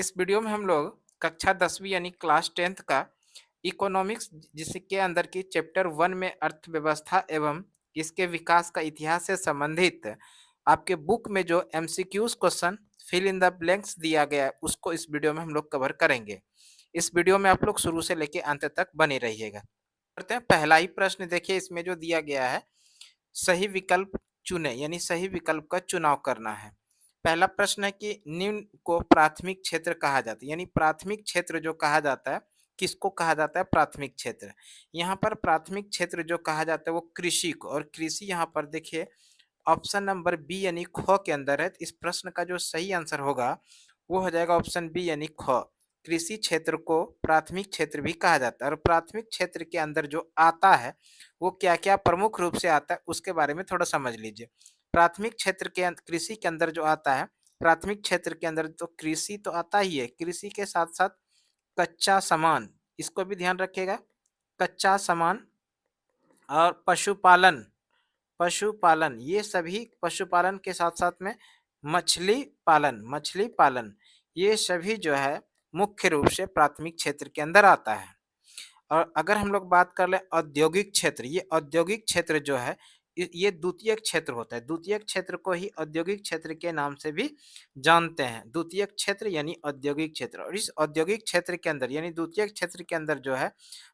इस वीडियो में हम लोग कक्षा 10वीं यानी क्लास 10th का इकोनॉमिक्स जिसके अंदर की चैप्टर 1 में अर्थव्यवस्था एवं इसके विकास का इतिहास से संबंधित आपके बुक में जो MCQs question fill in the blanks दिया गया है उसको इस वीडियो में हम लोग कवर करेंगे। इस वीडियो में आप लोग शुरू से लेके अंत तक बने रहिएगा। करते हैं पहला ही प्रश्न। देखिए इसमें जो दिया गया है, सही विकल्प चुनें यानी सही विकल्प का चुनाव करना है। पहला प्रश्न है कि निम्न को प्राथमिक क्षेत्र कहा जाता है, यानी प्राथमिक क्षेत्र जो कहा जाता है किसको कहा जाता है? प्राथमिक क्षेत्र। यहाँ पर प्राथमिक क्षेत्र जो कहा जाता है वो कृषि को, और कृषि यहाँ पर देखिए ऑप्शन नंबर बी यानी ख के अंदर है। तो इस प्रश्न का जो सही आंसर होगा वो हो जाएगा ऑप्शन बी यानी ख। कृषि क्षेत्र को प्राथमिक क्षेत्र भी कहा जाता है, और प्राथमिक क्षेत्र के अंदर जो आता है वो क्या क्या प्रमुख रूप से आता है उसके बारे में थोड़ा समझ लीजिए। प्राथमिक क्षेत्र के कृषि के अंदर जो आता है, प्राथमिक क्षेत्र के अंदर तो कृषि तो आता ही है, कृषि के साथ साथ कच्चा सामान, इसको भी ध्यान रखिएगा। कच्चा सामान और पशुपालन, पशुपालन ये सभी, पशुपालन के साथ-साथ में मछली पालन ये सभी जो है मुख्य रूप से प्राथमिक क्षेत्र के अंदर आता है। और अगर हम लोग बात कर लें औद्योगिक क्षेत्र, ये औद्योगिक क्षेत्र जो है ये द्वितीयक क्षेत्र होता है। द्वितीयक क्षेत्र को ही औद्योगिक क्षेत्र के नाम से भी जानते हैं। द्वितीयक क्षेत्र यानी औद्योगिक क्षेत्र, और इस औद्योगिक क्षेत्र के अंदर यानी द्वितीयक क्षेत्र के अंदर जो है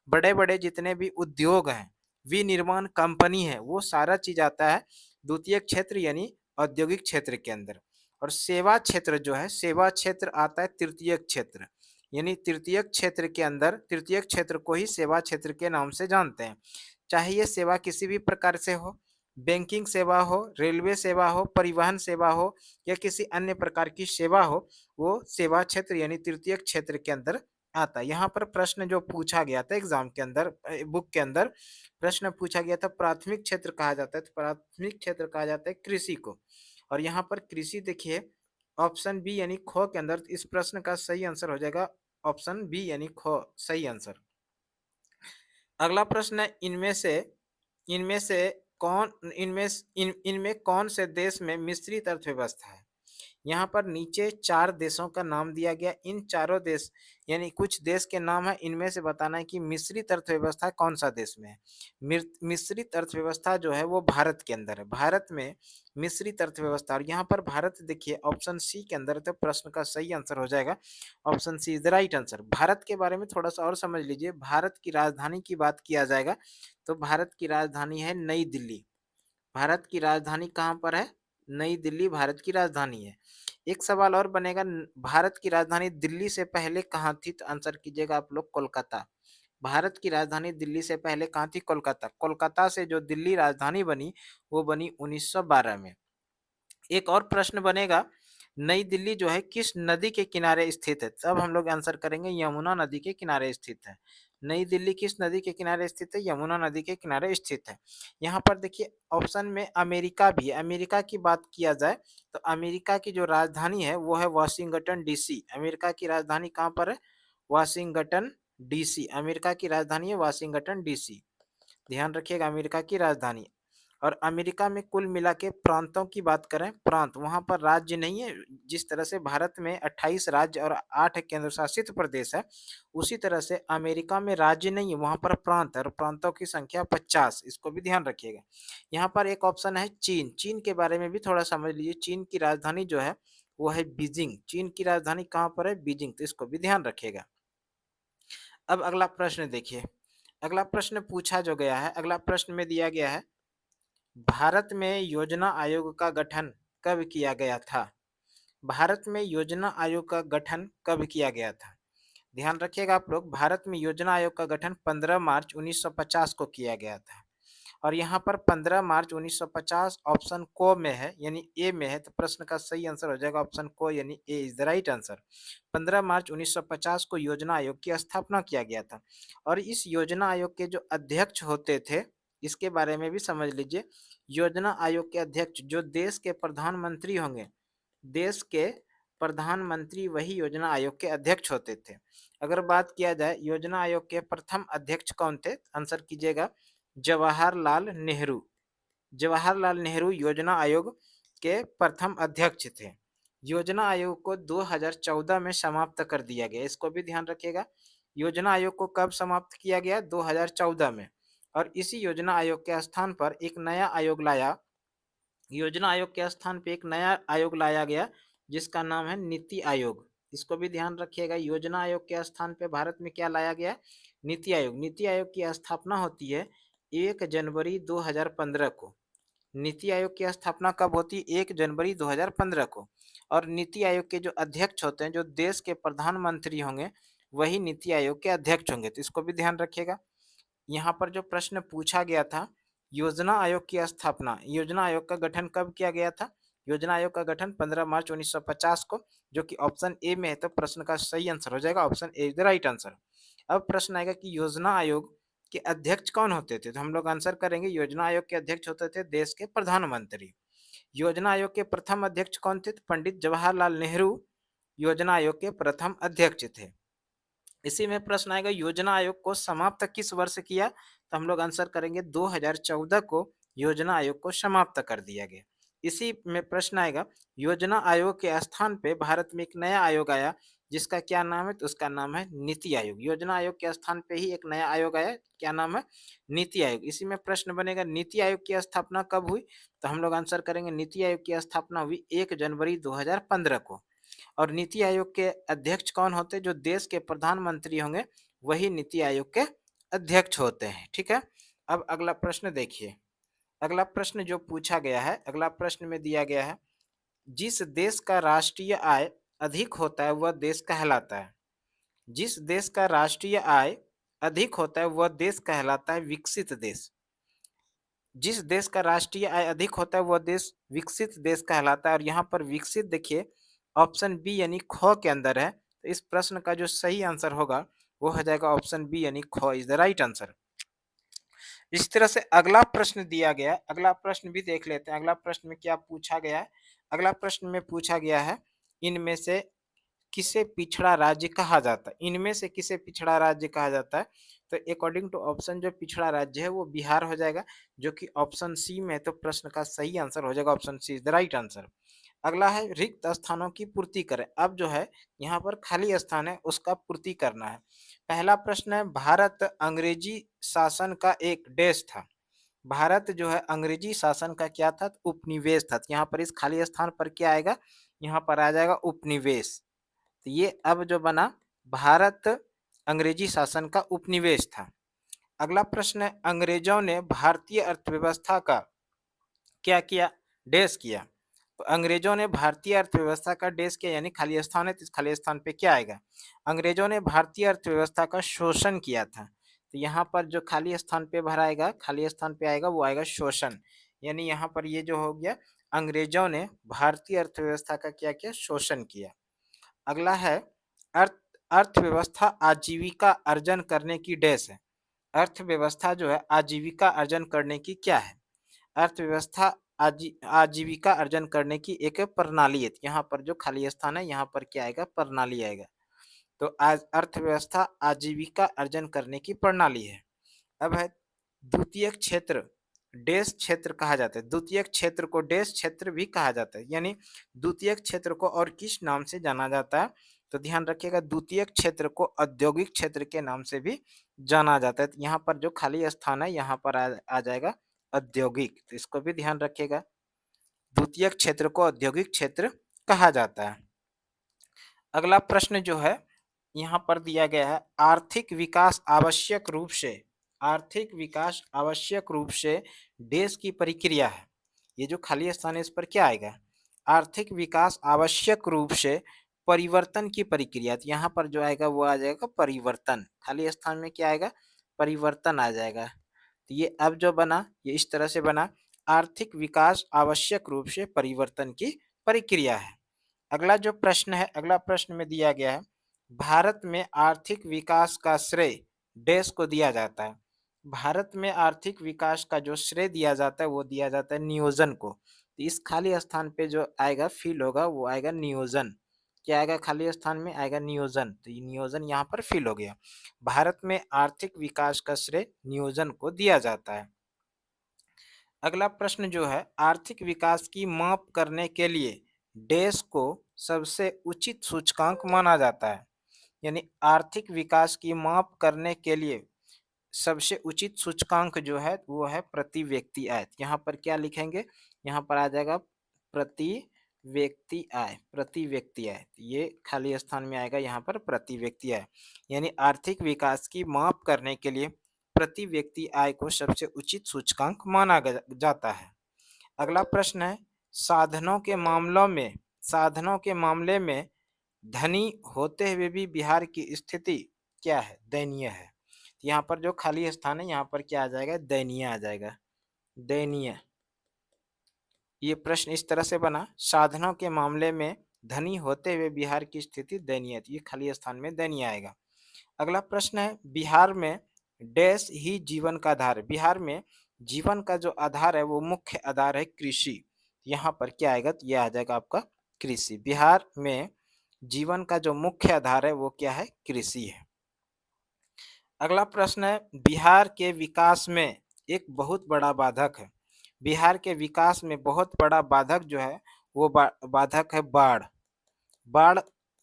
बड़े-बड़े जितने भी उद्योग हैं, विनिर्माण कंपनी है, वो सारा चीज़ आता है द्वितीयक क्षेत्र यानी औद्योगिक क्षेत्र के अंदर। और सेवा क्षेत्र जो है, सेवा क्षेत्र आता है तृतीयक क्षेत्र, यानी तृतीयक क्षेत्र के अंदर तृतीयक क्षेत्र को ही सेवा क्षेत्र के नाम से जानते हैं। चाहे ये सेवा किसी भी प्रकार से हो, बैंकिंग सेवा हो, रेलवे सेवा हो, परिवहन सेवा हो या किसी अन्य प्रकार की सेवा हो, वो सेवा क्षेत्र यानी तृतीयक क्षेत्र के अंदर आता है। यहाँ पर प्रश्न जो पूछा गया था एग्जाम के अंदर, बुक के अंदर प्रश्न पूछा गया था प्राथमिक क्षेत्र कहा जाता है, तो प्राथमिक क्षेत्र कहा जाता है कृषि को। और यहाँ पर कृषि देखिए ऑप्शन बी यानी ख के अंदर, तो इस प्रश्न का सही आंसर हो जाएगा ऑप्शन बी यानी ख, सही आंसर। अगला प्रश्न है इनमें से इनमें कौन से देश में मिश्रित अर्थव्यवस्था है? यहाँ पर नीचे 4 देशों का नाम दिया गया। इन चारों देश यानी कुछ देश के नाम है, इनमें से बताना है कि मिश्रित अर्थव्यवस्था कौन-सा देश में है। मिश्रित अर्थव्यवस्था जो है वो भारत के अंदर है। भारत में मिश्रित अर्थव्यवस्था, और यहाँ पर भारत देखिए ऑप्शन सी के अंदर है, तो प्रश्न का सही आंसर हो जाएगा option C is the right answer. Bharat के बारे में थोड़ा-सा और समझ लीजिए। भारत की राजधानी की बात किया जाएगा तो भारत की राजधानी है नई दिल्ली। भारत की राजधानी कहाँ पर है? नई दिल्ली भारत की राजधानी है। एक सवाल और बनेगा, भारत की राजधानी दिल्ली से पहले कहाँ थी? तो आंसर कीजिएगा आप लोग कोलकाता। भारत की राजधानी दिल्ली से पहले कहाँ थी? कोलकाता। कोलकाता से जो दिल्ली राजधानी बनी वो बनी 1912 में। एक और प्रश्न बनेगा, नई दिल्ली जो है किस नदी के किनारे स्थित है? तब हम लोग आंसर करेंगे यमुना नदी के किनारे स्थित है। नई दिल्ली किस नदी के किनारे स्थित है? यमुना नदी के किनारे स्थित है। यहाँ पर देखिए ऑप्शन में अमेरिका भी है। अमेरिका की बात किया जाए तो अमेरिका की जो राजधानी है वो है वाशिंगटन डीसी। अमेरिका की राजधानी कहाँ पर है? Washington DC. अमेरिका की राजधानी है वाशिंगटन डीसी। ध्यान रखिएगा अमेरिका की राजधानी। और अमेरिका में कुल मिला के प्रांतों की बात करें, प्रांत वहाँ पर राज्य नहीं है। जिस तरह से भारत में 28 राज्य और 8 केंद्र शासित प्रदेश है, उसी तरह से अमेरिका में राज्य नहीं है, वहाँ पर प्रांत है और प्रांतों की संख्या 50। इसको भी ध्यान रखिएगा। यहाँ पर एक ऑप्शन है चीन। चीन के बारे में भी थोड़ा समझ लीजिए। चीन की राजधानी जो है वो है बीजिंग। चीन की राजधानी कहाँ पर है? बीजिंग। तो इसको भी ध्यान रखिएगा। अब अगला प्रश्न देखिए। अगला प्रश्न पूछा जो गया है, अगला प्रश्न में दिया गया है, भारत में योजना आयोग का गठन कब किया गया था? भारत में योजना आयोग का गठन कब किया गया था? ध्यान रखिएगा आप लोग, भारत में योजना आयोग का गठन 15 मार्च 1950 को किया गया था। और यहाँ पर 15 मार्च 1950 ऑप्शन को में है यानी ए में है, तो प्रश्न का सही आंसर हो जाएगा ऑप्शन को यानी ए इज द राइट आंसर। 15 मार्च 1950 को योजना आयोग की स्थापना किया गया था। और इस योजना आयोग के जो अध्यक्ष होते थे इसके बारे में भी समझ लीजिए। योजना आयोग के अध्यक्ष जो देश के प्रधानमंत्री होंगे, देश के प्रधानमंत्री वही योजना आयोग के अध्यक्ष होते थे। अगर बात किया जाए योजना आयोग के प्रथम अध्यक्ष कौन थे? आंसर कीजिएगा जवाहरलाल नेहरू। जवाहरलाल नेहरू योजना आयोग के प्रथम अध्यक्ष थे। योजना आयोग को 2014 में समाप्त कर दिया गया, इसको भी ध्यान रखिएगा। योजना आयोग को कब समाप्त किया गया? 2014 में। और इसी योजना आयोग के स्थान पर एक नया आयोग लाया, योजना आयोग के स्थान पे एक नया आयोग लाया गया जिसका नाम है नीति आयोग। इसको भी ध्यान रखिएगा, योजना आयोग के स्थान पे भारत में क्या लाया गया? नीति आयोग। नीति आयोग की स्थापना होती है 1 जनवरी 2015 को। नीति आयोग की स्थापना कब होती है? 1 जनवरी 2015 को। और नीति आयोग के जो अध्यक्ष होते हैं, जो देश के प्रधानमंत्री होंगे, वही नीति आयोग के अध्यक्ष होंगे, तो इसको भी ध्यान रखिएगा। यहाँ पर जो प्रश्न पूछा गया था, योजना आयोग की स्थापना, योजना आयोग का गठन कब किया गया था? योजना आयोग का गठन 15 मार्च 1950 को, जो कि ऑप्शन ए में है, तो प्रश्न का सही आंसर हो जाएगा option A is the right answer. अब प्रश्न आएगा कि योजना आयोग के अध्यक्ष कौन होते थे? तो हम लोग आंसर करेंगे, योजना आयोग के अध्यक्ष होते थे देश के प्रधानमंत्री। योजना आयोग के प्रथम अध्यक्ष कौन थे? तो पंडित जवाहरलाल नेहरू योजना आयोग के प्रथम अध्यक्ष थे। इसी में प्रश्न आएगा, योजना आयोग को समाप्त किस वर्ष किया? तो हम लोग आंसर करेंगे 2014 को योजना आयोग को समाप्त कर दिया गया। इसी में प्रश्न आएगा, योजना आयोग के स्थान पे भारत में एक नया आयोग आया जिसका क्या नाम है? तो उसका नाम है नीति आयोग। योजना आयोग के स्थान पे ही एक नया आयोग आया, क्या नाम है? नीति आयोग। इसी में प्रश्न बनेगा, नीति आयोग की स्थापना कब हुई? तो हम लोग आंसर करेंगे, नीति आयोग की स्थापना हुई 1 जनवरी 2015 को। और नीति आयोग के अध्यक्ष कौन होते हैं? जो देश के प्रधानमंत्री होंगे वही नीति आयोग के अध्यक्ष होते हैं। ठीक है, अब अगला प्रश्न देखिए। अगला प्रश्न जो पूछा गया है, अगला प्रश्न में दिया गया है, जिस देश का राष्ट्रीय आय अधिक होता है वह देश कहलाता है। जिस देश का राष्ट्रीय आय अधिक होता है वह देश कहलाता है विकसित देश। जिस देश का राष्ट्रीय आय अधिक होता है वह देश विकसित देश कहलाता है। और यहाँ पर विकसित देखिए ऑप्शन बी यानी ख के अंदर है, तो इस प्रश्न का जो सही आंसर होगा वो हो जाएगा ऑप्शन बी यानी ख इज द राइट आंसर। इस तरह से अगला प्रश्न दिया गया है, अगला प्रश्न भी देख लेते हैं। अगला प्रश्न में क्या पूछा गया है? अगला प्रश्न में पूछा गया है, इनमें से किसे पिछड़ा राज्य कहा जाता है? इनमें से किसे पिछड़ा राज्य कहा जाता है? तो अकॉर्डिंग टू ऑप्शन जो पिछड़ा राज्य है वो बिहार हो जाएगा, जो कि ऑप्शन सी में है, तो प्रश्न का सही आंसर हो जाएगा option C is the right answer. अगला है, रिक्त स्थानों की पूर्ति करें। अब जो है यहाँ पर खाली स्थान है उसका पूर्ति करना है। पहला प्रश्न है, भारत अंग्रेजी शासन का एक देश था। भारत जो है अंग्रेजी शासन का क्या था? उपनिवेश था। यहाँ पर इस खाली स्थान पर क्या आएगा? यहाँ पर आ जाएगा उपनिवेश। तो ये अब जो बना, भारत अंग्रेजी शासन का उपनिवेश था। अगला प्रश्न है, अंग्रेजों ने भारतीय अर्थव्यवस्था का क्या किया? डैश किया। तो अंग्रेजों ने भारतीय अर्थव्यवस्था का डैश किया, यानी खाली स्थान है तो इस खाली स्थान पे क्या आएगा? अंग्रेजों ने भारतीय अर्थव्यवस्था का शोषण किया था। तो यहाँ पर जो खाली स्थान पे भराएगा, खाली स्थान पे आएगा वो आएगा शोषण, यानी यहाँ पर ये जो हो गया, अंग्रेजों ने भारतीय अर्थव्यवस्था का क्या किया? शोषण किया। अगला है, अर्थ अर्थव्यवस्था आजीविका अर्जन करने की डैश है। अर्थव्यवस्था जो है आजीविका अर्जन करने की क्या है? अर्थव्यवस्था आजीविका अर्जन करने की एक प्रणाली है। यहाँ पर जो खाली स्थान है यहाँ पर क्या आएगा? प्रणाली आएगा। तो आज अर्थव्यवस्था आजीविका अर्जन करने की प्रणाली है। अब है द्वितीय क्षेत्र, डैश क्षेत्र कहा जाता है। द्वितीय क्षेत्र को डैश क्षेत्र भी कहा जाता है, यानी द्वितीय क्षेत्र को और किस नाम से जाना जाता है? तो ध्यान रखिएगा, द्वितीय क्षेत्र को औद्योगिक क्षेत्र के नाम से भी जाना जाता है। तो यहाँ पर जो खाली स्थान है यहाँ पर आ जाएगा औद्योगिक, तो इसको भी ध्यान रखिएगा, द्वितीय क्षेत्र को औद्योगिक क्षेत्र कहा जाता है। अगला प्रश्न जो है यहाँ पर दिया गया है, आर्थिक विकास आवश्यक रूप से, आर्थिक विकास आवश्यक रूप से देश की प्रक्रिया है। ये जो खाली स्थान है इस पर क्या आएगा? आर्थिक विकास आवश्यक रूप से परिवर्तन की प्रक्रिया। तो यहाँ पर जो आएगा वो आ जाएगा परिवर्तन, खाली स्थान में क्या आएगा? परिवर्तन आ जाएगा। तो ये अब जो बना ये इस तरह से बना, आर्थिक विकास आवश्यक रूप से परिवर्तन की प्रक्रिया है। अगला जो प्रश्न है, अगला प्रश्न में दिया गया है, भारत में आर्थिक विकास का श्रेय देश को दिया जाता है। भारत में आर्थिक विकास का जो श्रेय दिया जाता है वो दिया जाता है नियोजन को। तो इस खाली स्थान पे जो आएगा फिल होगा वो आएगा नियोजन। क्या आएगा? खाली स्थान में आएगा नियोजन, तो ये नियोजन यहाँ पर फिल हो गया। भारत में आर्थिक विकास का श्रेय नियोजन को दिया जाता है। अगला प्रश्न जो है, आर्थिक विकास की माप करने के लिए देश को सबसे उचित सूचकांक माना जाता है। यानी आर्थिक विकास की माप करने के लिए सबसे उचित सूचकांक जो है वो है प्रति व्यक्ति आय। यहाँ पर क्या लिखेंगे, यहाँ पर आ जाएगा प्रति व्यक्ति आय, प्रति व्यक्ति आय। ये खाली स्थान में आएगा यहाँ पर प्रति व्यक्ति आय। यानी आर्थिक विकास की माप करने के लिए प्रति व्यक्ति आय को सबसे उचित सूचकांक माना जाता है। अगला प्रश्न है, साधनों के मामले में धनी होते हुए भी बिहार की स्थिति क्या है, दयनीय है। यहाँ पर जो खाली स्थान है यहाँ पर क्या आ जाएगा, दयनीय आ जाएगा, दयनीय। ये प्रश्न इस तरह से बना, साधनों के मामले में धनी होते हुए बिहार की स्थिति दयनीय, ये खाली स्थान में दयनीय आएगा। अगला प्रश्न है, बिहार में डैश ही जीवन का आधार है। बिहार में जीवन का जो आधार है वो मुख्य आधार है कृषि। यहाँ पर क्या आएगा, तो यह आ जाएगा आपका कृषि। बिहार में जीवन का जो मुख्य आधार है वो क्या है, कृषि है। अगला प्रश्न है, बिहार के विकास में एक बहुत बड़ा बाधक है। बिहार के विकास में बहुत बड़ा बाधक जो है वो बाधक है बाढ़। बाढ़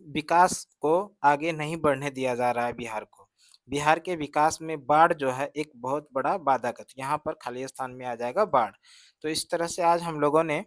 विकास को आगे नहीं बढ़ने दिया जा रहा है बिहार को। बिहार के विकास में बाढ़ जो है एक बहुत बड़ा बाधक है। यहाँ पर खाली स्थान में आ जाएगा बाढ़। तो इस तरह से आज हम लोगों ने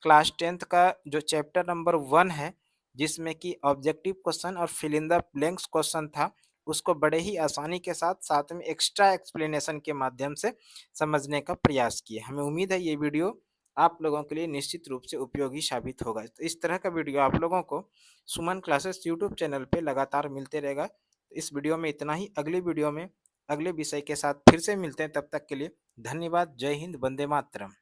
क्लास 10th का जो चैप्टर नंबर 1 है, जिसमें कि ऑब्जेक्टिव क्वेश्चन और fill in the blanks question था, उसको बड़े ही आसानी के साथ साथ में एक्स्ट्रा एक्सप्लेनेशन के माध्यम से समझने का प्रयास किया। हमें उम्मीद है ये वीडियो आप लोगों के लिए निश्चित रूप से उपयोगी साबित होगा। तो इस तरह का वीडियो आप लोगों को सुमन क्लासेस यूट्यूब चैनल पे लगातार मिलते रहेगा। तो इस वीडियो में इतना ही। अगली वीडियो में अगले विषय के साथ फिर से मिलते हैं। तब तक के लिए धन्यवाद। जय हिंद, वंदे मातरम।